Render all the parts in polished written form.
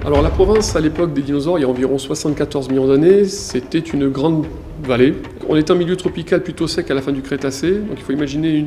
Alors la province, à l'époque des dinosaures, il y a environ 74 millions d'années, c'était une grande vallée. On est en milieu tropical plutôt sec à la fin du Crétacé, donc il faut imaginer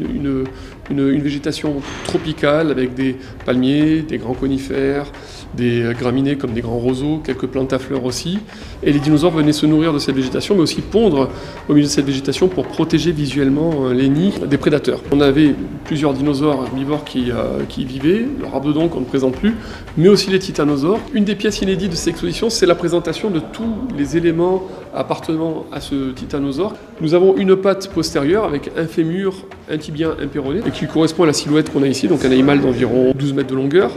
une végétation tropicale avec des palmiers, des grands conifères, des graminées comme des grands roseaux, quelques plantes à fleurs aussi. Et les dinosaures venaient se nourrir de cette végétation, mais aussi pondre au milieu de cette végétation pour protéger visuellement les nids des prédateurs. On avait plusieurs dinosaures herbivores qui vivaient, le rhabdodon qu'on ne présente plus, mais aussi les titanosaures. Une des pièces inédites de cette exposition, c'est la présentation de tous les éléments appartenant à ce titanosaure. Nous avons une patte postérieure avec un fémur, un tibia, un péroné, et qui correspond à la silhouette qu'on a ici, donc un animal d'environ 12 mètres de longueur.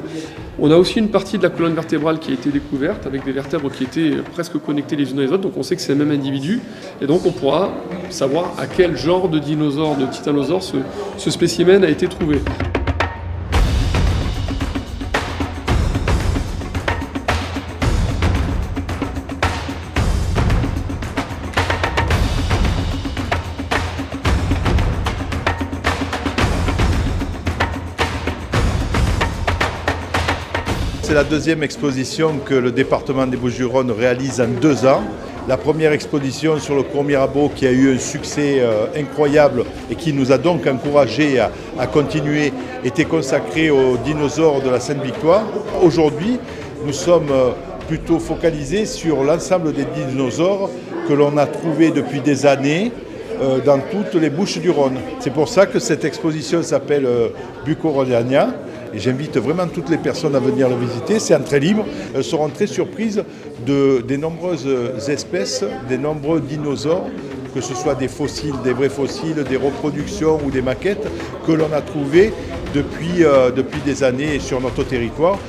On a aussi une partie de la colonne vertébrale qui a été découverte, avec des vertèbres qui étaient presque connectées les unes aux autres, donc on sait que c'est le même individu, et donc on pourra savoir à quel genre de dinosaure, de titanosaure, ce spécimen a été trouvé. C'est la deuxième exposition que le département des Bouches-du-Rhône réalise en 2 ans. La première exposition sur le cours Mirabeau qui a eu un succès incroyable et qui nous a donc encouragés à continuer était consacrée aux dinosaures de la Sainte-Victoire. Aujourd'hui, nous sommes plutôt focalisés sur l'ensemble des dinosaures que l'on a trouvés depuis des années dans toutes les Bouches-du-Rhône. C'est pour ça que cette exposition s'appelle Bucco-Rhodania. Et j'invite vraiment toutes les personnes à venir le visiter. C'est en très libre. Elles seront très surprises des nombreuses espèces, des nombreux dinosaures, que ce soit des fossiles, des vrais fossiles, des reproductions ou des maquettes que l'on a trouvées depuis des années sur notre territoire.